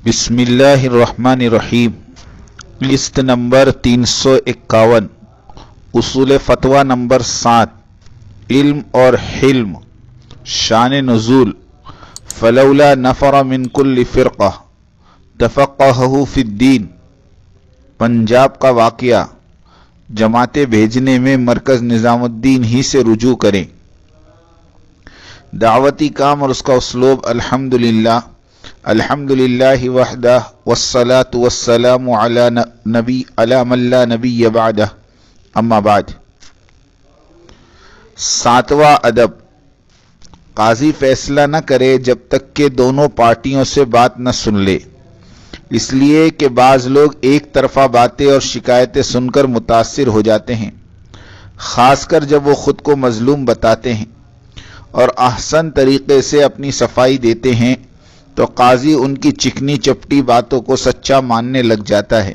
بسم اللہ الرحمن الرحیم۔ لسٹ نمبر 351، اصول فتویٰ نمبر 7، علم اور حلم، شان نزول۔ فلولا نفر من کل فرقہ تفقہوا فی الدین۔ پنجاب کا واقعہ، جماعتیں بھیجنے میں مرکز نظام الدین ہی سے رجوع کریں۔ دعوتی کام اور اس کا اسلوب۔ الحمدللہ وحدہ والصلاة والسلام علی من لا نبی بعدہ، اما بعد۔ 7واں ادب، قاضی فیصلہ نہ کرے جب تک کہ دونوں پارٹیوں سے بات نہ سن لے، اس لیے کہ بعض لوگ ایک طرفہ باتیں اور شکایتیں سن کر متاثر ہو جاتے ہیں، خاص کر جب وہ خود کو مظلوم بتاتے ہیں اور احسن طریقے سے اپنی صفائی دیتے ہیں تو قاضی ان کی چکنی چپٹی باتوں کو سچا ماننے لگ جاتا ہے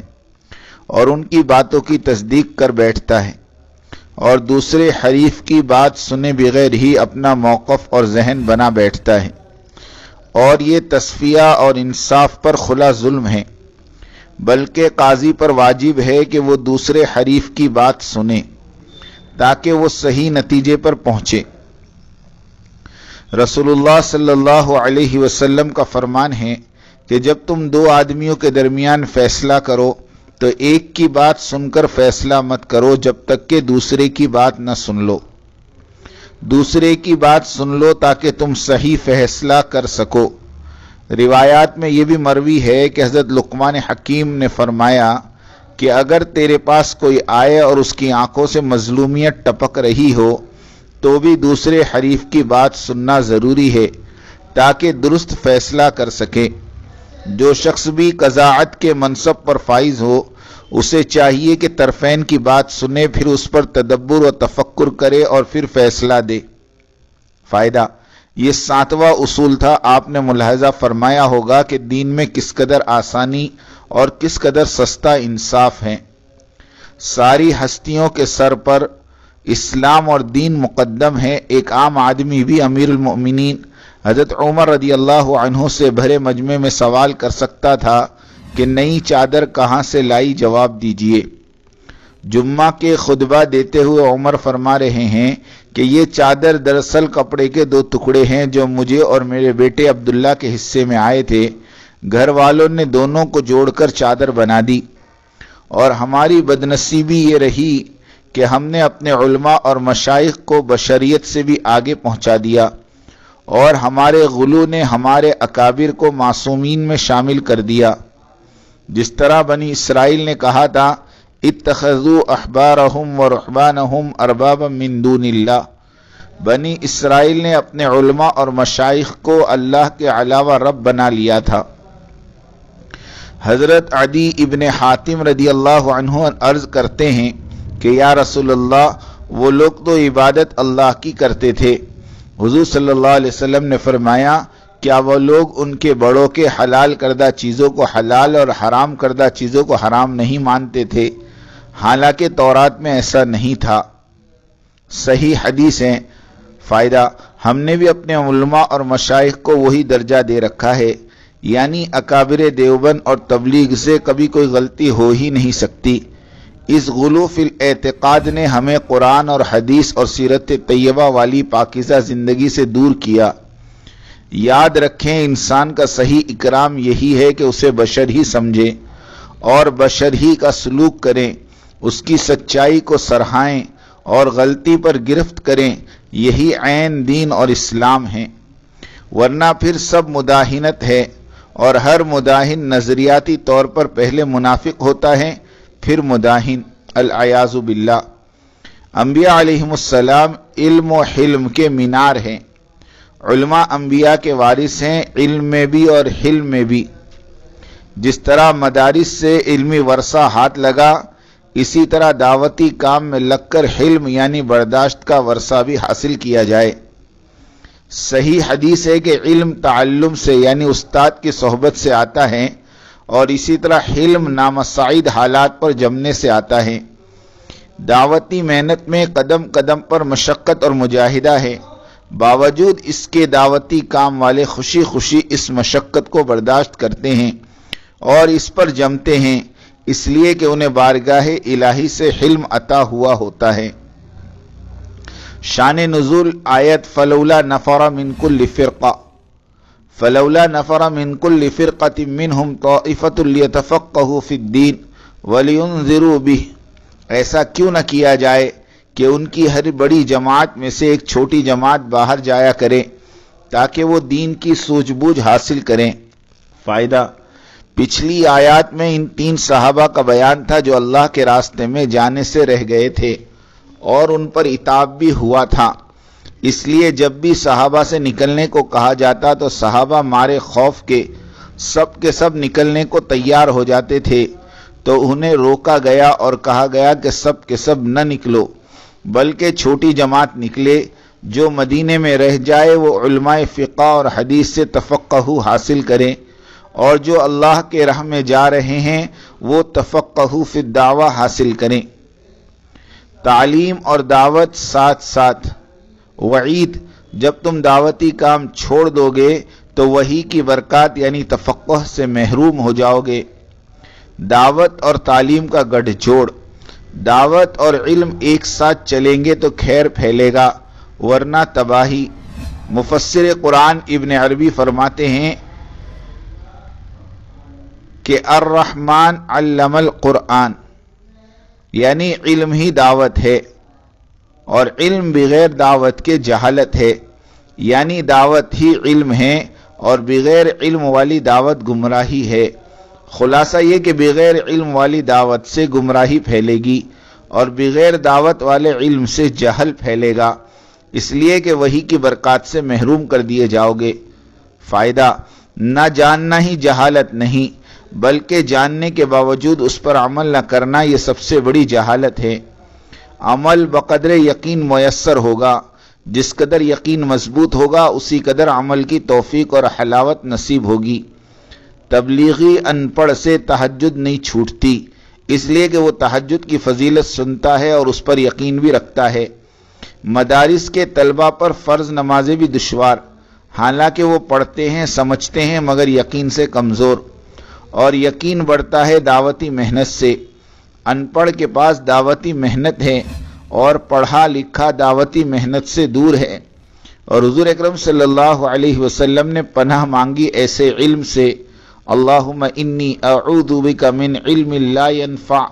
اور ان کی باتوں کی تصدیق کر بیٹھتا ہے، اور دوسرے حریف کی بات سنے بغیر ہی اپنا موقف اور ذہن بنا بیٹھتا ہے، اور یہ تصفیہ اور انصاف پر کھلا ظلم ہے۔ بلکہ قاضی پر واجب ہے کہ وہ دوسرے حریف کی بات سنے تاکہ وہ صحیح نتیجے پر پہنچے۔ رسول اللہ صلی اللہ علیہ وسلم کا فرمان ہے کہ جب تم دو آدمیوں کے درمیان فیصلہ کرو تو ایک کی بات سن کر فیصلہ مت کرو جب تک کہ دوسرے کی بات نہ سن لو۔ دوسرے کی بات سن لو تاکہ تم صحیح فیصلہ کر سکو۔ روایات میں یہ بھی مروی ہے کہ حضرت لقمان حکیم نے فرمایا کہ اگر تیرے پاس کوئی آئے اور اس کی آنکھوں سے مظلومیت ٹپک رہی ہو تو بھی دوسرے حریف کی بات سننا ضروری ہے تاکہ درست فیصلہ کر سکے۔ جو شخص بھی قضاعت کے منصب پر فائز ہو اسے چاہیے کہ طرفین کی بات سنے، پھر اس پر تدبر و تفکر کرے اور پھر فیصلہ دے۔ فائدہ، یہ 7واں اصول تھا۔ آپ نے ملاحظہ فرمایا ہوگا کہ دین میں کس قدر آسانی اور کس قدر سستا انصاف ہے۔ ساری ہستیوں کے سر پر اسلام اور دین مقدم ہے۔ ایک عام آدمی بھی امیر المؤمنین حضرت عمر رضی اللہ عنہ سے بھرے مجمع میں سوال کر سکتا تھا کہ نئی چادر کہاں سے لائی، جواب دیجئے۔ جمعہ کے خطبہ دیتے ہوئے عمر فرما رہے ہیں کہ یہ چادر دراصل کپڑے کے 2 ٹکڑے ہیں جو مجھے اور میرے بیٹے عبداللہ کے حصے میں آئے تھے۔ گھر والوں نے دونوں کو جوڑ کر چادر بنا دی، اور ہماری بدنصیبی یہ رہی کہ ہم نے اپنے علماء اور مشائخ کو بشریت سے بھی آگے پہنچا دیا، اور ہمارے غلو نے ہمارے اکابر کو معصومین میں شامل کر دیا۔ جس طرح بنی اسرائیل نے کہا تھا اتخذوا احبارہم ورہبانہم اربابا من دون اللہ، بنی اسرائیل نے اپنے علماء اور مشائخ کو اللہ کے علاوہ رب بنا لیا تھا۔ حضرت عدی ابن حاتم رضی اللہ عنہ عرض کرتے ہیں کہ یا رسول اللہ، وہ لوگ تو عبادت اللہ کی کرتے تھے۔ حضور صلی اللہ علیہ وسلم نے فرمایا، کیا وہ لوگ ان کے بڑوں کے حلال کردہ چیزوں کو حلال اور حرام کردہ چیزوں کو حرام نہیں مانتے تھے؟ حالانکہ تورات میں ایسا نہیں تھا۔ صحیح حدیث ہیں۔ فائدہ، ہم نے بھی اپنے علماء اور مشائخ کو وہی درجہ دے رکھا ہے، یعنی اکابر دیوبند اور تبلیغ سے کبھی کوئی غلطی ہو ہی نہیں سکتی۔ اس غلو فی الاعتقاد نے ہمیں قرآن اور حدیث اور سیرت طیبہ والی پاکیزہ زندگی سے دور کیا۔ یاد رکھیں، انسان کا صحیح اکرام یہی ہے کہ اسے بشر ہی سمجھیں اور بشر ہی کا سلوک کریں، اس کی سچائی کو سراہیں اور غلطی پر گرفت کریں۔ یہی عین دین اور اسلام ہے، ورنہ پھر سب مداہنت ہے، اور ہر مداہن نظریاتی طور پر پہلے منافق ہوتا ہے پھر مداہن، العیاذ باللہ۔ انبیاء علیہم السلام علم و حلم کے مینار ہیں۔ علماء انبیاء کے وارث ہیں، علم میں بھی اور حلم میں بھی۔ جس طرح مدارس سے علمی ورثہ ہاتھ لگا، اسی طرح دعوتی کام میں لگ کر حلم یعنی برداشت کا ورثہ بھی حاصل کیا جائے۔ صحیح حدیث ہے کہ علم تعلم سے یعنی استاد کی صحبت سے آتا ہے، اور اسی طرح حلم نامساعد حالات پر جمنے سے آتا ہے۔ دعوتی محنت میں قدم قدم پر مشقت اور مجاہدہ ہے، باوجود اس کے دعوتی کام والے خوشی خوشی اس مشقت کو برداشت کرتے ہیں اور اس پر جمتے ہیں اس لیے کہ انہیں بارگاہ الہی سے حلم عطا ہوا ہوتا ہے۔ شان نزول آیت فلولا نفر من کل فرقہ، فلولا نفر من کل فرقۃ منہم طائفۃ لیتفقہوا فی الدین ولینذروا بہ، ایسا کیوں نہ کیا جائے کہ ان کی ہر بڑی جماعت میں سے ایک چھوٹی جماعت باہر جایا کرے تاکہ وہ دین کی سوجھ بوجھ حاصل کریں۔ فائدہ، پچھلی آیات میں ان 3 صحابہ کا بیان تھا جو اللہ کے راستے میں جانے سے رہ گئے تھے اور ان پر عتاب بھی ہوا تھا، اس لیے جب بھی صحابہ سے نکلنے کو کہا جاتا تو صحابہ مارے خوف کے سب نکلنے کو تیار ہو جاتے تھے، تو انہیں روکا گیا اور کہا گیا کہ سب کے سب نہ نکلو بلکہ چھوٹی جماعت نکلے، جو مدینے میں رہ جائے وہ علماء فقہ اور حدیث سے تفقہ حاصل کریں، اور جو اللہ کے راہ میں جا رہے ہیں وہ تفقہ فی الدعوہ حاصل کریں۔ تعلیم اور دعوت ساتھ ساتھ۔ وعید، جب تم دعوتی کام چھوڑ دو گے تو وحی کی برکات یعنی تفقہ سے محروم ہو جاؤ گے۔ دعوت اور تعلیم کا گٹھ جوڑ، دعوت اور علم ایک ساتھ چلیں گے تو خیر پھیلے گا ورنہ تباہی۔ مفسر قرآن ابن عربی فرماتے ہیں کہ الرحمن علم القرآن، یعنی علم ہی دعوت ہے، اور علم بغیر دعوت کے جہالت ہے، یعنی دعوت ہی علم ہے اور بغیر علم والی دعوت گمراہی ہے۔ خلاصہ یہ کہ بغیر علم والی دعوت سے گمراہی پھیلے گی اور بغیر دعوت والے علم سے جہل پھیلے گا، اس لیے کہ وحی کی برکات سے محروم کر دیے جاؤ گے۔ فائدہ، نہ جاننا ہی جہالت نہیں بلکہ جاننے کے باوجود اس پر عمل نہ کرنا یہ سب سے بڑی جہالت ہے۔ عمل بقدر یقین میسر ہوگا، جس قدر یقین مضبوط ہوگا اسی قدر عمل کی توفیق اور حلاوت نصیب ہوگی۔ تبلیغی ان پڑھ سے تہجد نہیں چھوٹتی، اس لیے کہ وہ تہجد کی فضیلت سنتا ہے اور اس پر یقین بھی رکھتا ہے۔ مدارس کے طلبہ پر فرض نمازیں بھی دشوار، حالانکہ وہ پڑھتے ہیں سمجھتے ہیں مگر یقین سے کمزور، اور یقین بڑھتا ہے دعوتی محنت سے۔ ان پڑھ کے پاس دعوتی محنت ہے اور پڑھا لکھا دعوتی محنت سے دور ہے، اور حضور اکرم صلی اللہ علیہ وسلم نے پناہ مانگی ایسے علم سے، اللہم انی اعوذ بک من علم لا ینفع،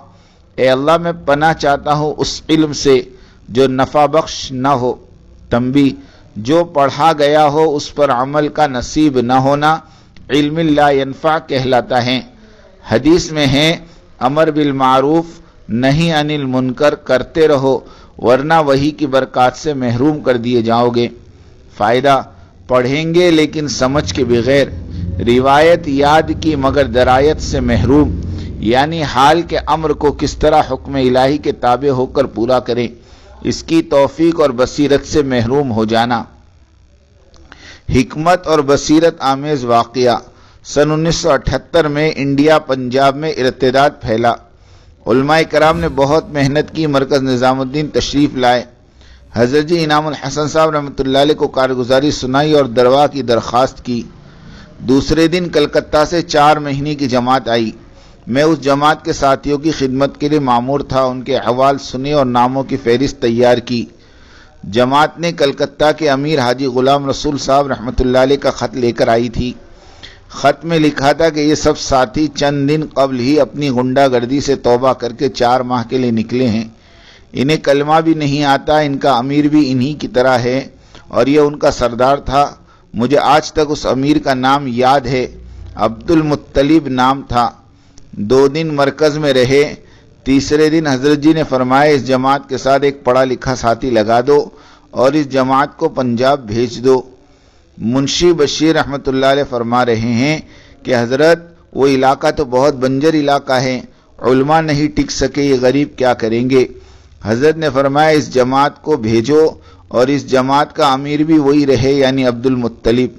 اے اللہ میں پناہ چاہتا ہوں اس علم سے جو نفع بخش نہ ہو۔ تنبیہ، جو پڑھا گیا ہو اس پر عمل کا نصیب نہ ہونا علم لا ینفع کہلاتا ہے۔ حدیث میں ہے امر بالمعروف نہی عن المنکر کرتے رہو ورنہ وحی کی برکات سے محروم کر دیے جاؤ گے۔ فائدہ، پڑھیں گے لیکن سمجھ کے بغیر، روایت یاد کی مگر درایت سے محروم، یعنی حال کے امر کو کس طرح حکم الہی کے تابع ہو کر پورا کریں اس کی توفیق اور بصیرت سے محروم ہو جانا۔ حکمت اور بصیرت آمیز واقعہ، سن 1978 میں انڈیا پنجاب میں ارتداد پھیلا، علماء کرام نے بہت محنت کی، مرکز نظام الدین تشریف لائے، حضرت جی انعام الحسن صاحب رحمۃ اللہ علیہ کو کارگزاری سنائی اور دروا کی درخواست کی۔ دوسرے دن کلکتہ سے 4 مہینے کی جماعت آئی، میں اس جماعت کے ساتھیوں کی خدمت کے لیے مامور تھا، ان کے احوال سنے اور ناموں کی فہرست تیار کی۔ جماعت نے کلکتہ کے امیر حاجی غلام رسول صاحب رحمۃ اللہ علیہ کا خط لے کر آئی تھی۔ خط میں لکھا تھا کہ یہ سب ساتھی چند دن قبل ہی اپنی غنڈہ گردی سے توبہ کر کے 4 ماہ کے لیے نکلے ہیں، انہیں کلمہ بھی نہیں آتا، ان کا امیر بھی انہی کی طرح ہے اور یہ ان کا سردار تھا۔ مجھے آج تک اس امیر کا نام یاد ہے، عبد المطلب نام تھا۔ 2 دن مرکز میں رہے، تیسرے دن حضرت جی نے فرمایا اس جماعت کے ساتھ ایک پڑھا لکھا ساتھی لگا دو اور اس جماعت کو پنجاب بھیج دو۔ منشی بشیر رحمۃ اللہ علیہ فرما رہے ہیں کہ حضرت وہ علاقہ تو بہت بنجر علاقہ ہے، علماء نہیں ٹک سکے، یہ غریب کیا کریں گے؟ حضرت نے فرمایا اس جماعت کو بھیجو اور اس جماعت کا امیر بھی وہی رہے، یعنی عبد المطلب۔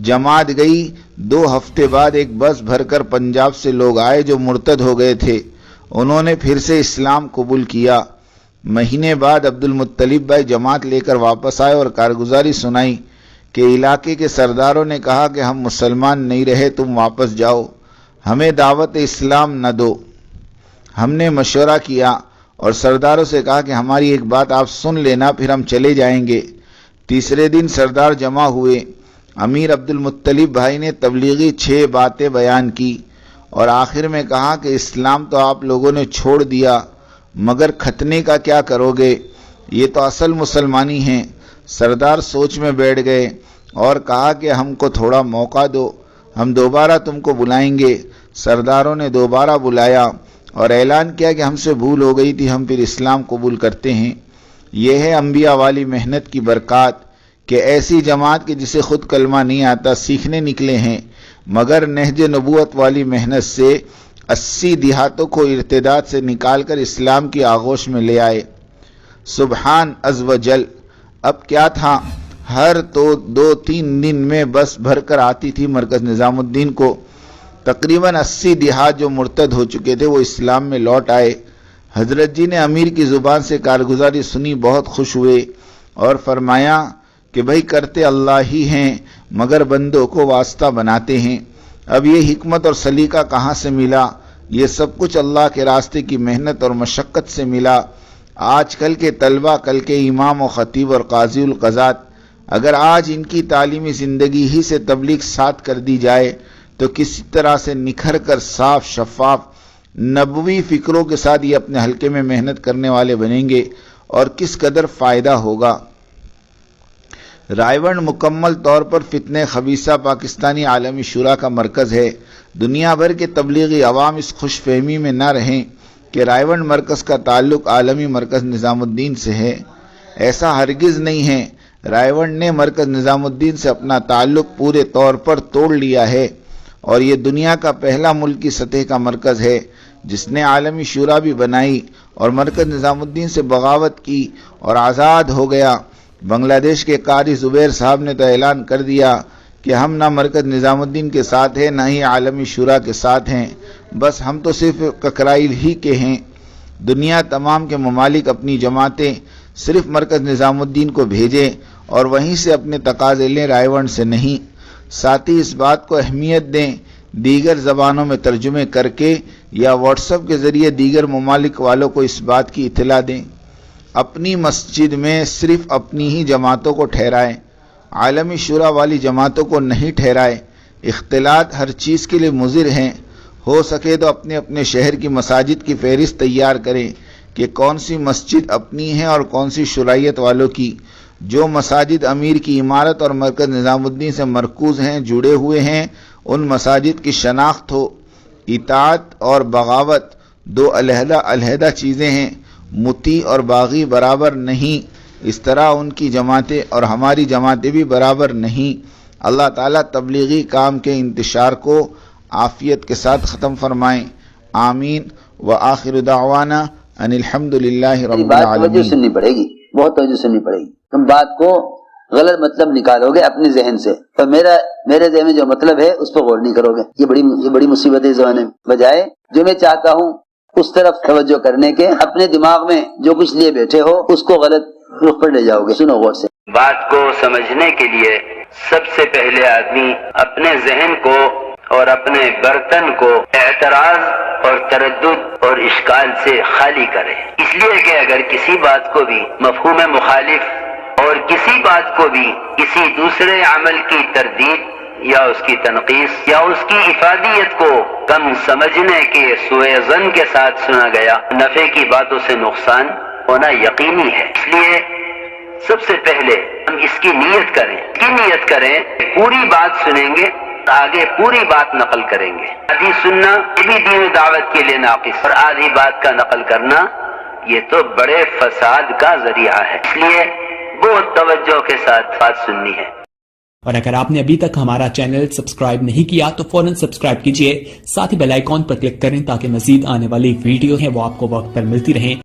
جماعت گئی، 2 ہفتے بعد ایک بس بھر کر پنجاب سے لوگ آئے جو مرتد ہو گئے تھے، انہوں نے پھر سے اسلام قبول کیا۔ مہینے بعد عبد المطلب بھائی جماعت لے کر واپس آئے اور کارگزاری سنائی کہ علاقے کے سرداروں نے کہا کہ ہم مسلمان نہیں رہے، تم واپس جاؤ۔ ہمیں دعوت اسلام نہ دو۔ ہم نے مشورہ کیا اور سرداروں سے کہا کہ ہماری ایک بات آپ سن لینا، پھر ہم چلے جائیں گے۔ تیسرے دن سردار جمع ہوئے۔ امیر عبد المطلب بھائی نے تبلیغی 6 باتیں بیان کی اور آخر میں کہا کہ اسلام تو آپ لوگوں نے چھوڑ دیا، مگر ختنے کا کیا کرو گے؟ یہ تو اصل مسلمانی ہیں۔ سردار سوچ میں بیٹھ گئے اور کہا کہ ہم کو تھوڑا موقع دو، ہم دوبارہ تم کو بلائیں گے۔ سرداروں نے دوبارہ بلایا اور اعلان کیا کہ ہم سے بھول ہو گئی تھی، ہم پھر اسلام قبول کرتے ہیں۔ یہ ہے انبیاء والی محنت کی برکات کہ ایسی جماعت کہ جسے خود کلمہ نہیں آتا سیکھنے نکلے ہیں، مگر نہج نبوت والی محنت سے 80 دیہاتوں کو ارتداد سے نکال کر اسلام کی آغوش میں لے آئے۔ سبحان عز و جل۔ اب کیا تھا، ہر 2-3 دن میں بس بھر کر آتی تھی مرکز نظام الدین کو۔ تقریباً 80 دیہات جو مرتد ہو چکے تھے وہ اسلام میں لوٹ آئے۔ حضرت جی نے امیر کی زبان سے کارگزاری سنی، بہت خوش ہوئے اور فرمایا کہ بھائی کرتے اللہ ہی ہیں مگر بندوں کو واسطہ بناتے ہیں۔ اب یہ حکمت اور سلیقہ کہاں سے ملا؟ یہ سب کچھ اللہ کے راستے کی محنت اور مشقت سے ملا۔ آج کل کے طلبہ، کل کے امام و خطیب اور قاضی القضات، اگر آج ان کی تعلیمی زندگی ہی سے تبلیغ ساتھ کر دی جائے تو کسی طرح سے نکھر کر صاف شفاف نبوی فکروں کے ساتھ یہ اپنے حلقے میں محنت کرنے والے بنیں گے اور کس قدر فائدہ ہوگا۔ رائے ونڈ مکمل طور پر فتنہ خبیثہ پاکستانی عالمی شورا کا مرکز ہے۔ دنیا بھر کے تبلیغی عوام اس خوش فہمی میں نہ رہیں کہ رائے ونڈ مرکز کا تعلق عالمی مرکز نظام الدین سے ہے۔ ایسا ہرگز نہیں ہے۔ رائے ونڈ نے مرکز نظام الدین سے اپنا تعلق پورے طور پر توڑ لیا ہے اور یہ دنیا کا پہلا ملکی سطح کا مرکز ہے جس نے عالمی شورا بھی بنائی اور مرکز نظام الدین سے بغاوت کی اور آزاد ہو گیا۔ بنگلہ دیش کے قاری زبیر صاحب نے تو اعلان کر دیا کہ ہم نہ مرکز نظام الدین کے ساتھ ہیں نہ ہی عالمی شورا کے ساتھ ہیں، بس ہم تو صرف ککرائل ہی کے ہیں۔ دنیا تمام کے ممالک اپنی جماعتیں صرف مرکز نظام الدین کو بھیجیں اور وہیں سے اپنے تقاضے لیں، رائے ونڈ سے نہیں۔ ساتھ ہی اس بات کو اہمیت دیں، دیگر زبانوں میں ترجمے کر کے یا واٹس ایپ کے ذریعے دیگر ممالک والوں کو اس بات کی اطلاع دیں۔ اپنی مسجد میں صرف اپنی ہی جماعتوں کو ٹھہرائیں، عالمی شورا والی جماعتوں کو نہیں ٹھہرائیں۔ اختلاط ہر چیز کے لیے مضر ہیں۔ ہو سکے تو اپنے اپنے شہر کی مساجد کی فہرست تیار کریں کہ کون سی مسجد اپنی ہے اور کون سی شرائط والوں کی۔ جو مساجد امیر کی عمارت اور مرکز نظام الدین سے مرکوز ہیں، جڑے ہوئے ہیں، ان مساجد کی شناخت ہو۔ اطاعت اور بغاوت 2 علیحدہ علیحدہ چیزیں ہیں، مطیع اور باغی برابر نہیں۔ اس طرح ان کی جماعتیں اور ہماری جماعتیں بھی برابر نہیں۔ اللہ تعالیٰ تبلیغی کام کے انتشار کو عافیت کے ساتھ ختم فرمائیں، آمین۔ وآخر دعوانا ان الحمد للہ رب العالمین۔ توجہ سننی پڑے گی، بہت توجہ سننی پڑے گی۔ تم بات کو غلط مطلب نکالو گے اپنے ذہن سے اور میرے ذہن میں جو مطلب ہے اس پہ غور نہیں کرو گے۔ یہ بڑی مصیبت ہے اس زمانے میں۔ بجائے جو میں چاہتا ہوں اس طرف توجہ کرنے کے، اپنے دماغ میں جو کچھ لیے بیٹھے ہو اس کو غلط رخ پر لے جاؤ گے۔ سنو غور سے۔ بات کو سمجھنے کے لیے سب سے پہلے آدمی اپنے ذہن کو اور اپنے برتن کو اعتراض اور تردد اور اشکال سے خالی کرے، اس لیے کہ اگر کسی بات کو بھی مفہوم مخالف اور کسی بات کو بھی کسی دوسرے عمل کی تردید یا اس کی تنقیص یا اس کی افادیت کو کم سمجھنے کے سوء ظن کے ساتھ سنا گیا، نفع کی باتوں سے نقصان ہونا یقینی ہے۔ اس لیے سب سے پہلے ہم اس کی نیت کریں، پوری بات سنیں گے، آگے پوری بات نقل کریں گے۔ آدھی سننا یہ بھی دین و دعوت کے لیے ناقص، اور آدھی بات کا نقل کرنا یہ تو بڑے فساد کا ذریعہ ہے۔ اس لیے بہت توجہ کے ساتھ بات سننی ہے۔ اور اگر آپ نے ابھی تک ہمارا چینل سبسکرائب نہیں کیا تو فوراً سبسکرائب کیجئے، ساتھ ہی بیل آئیکن پر کلک کریں تاکہ مزید آنے والی ویڈیو ہیں وہ آپ کو وقت پر ملتی رہیں۔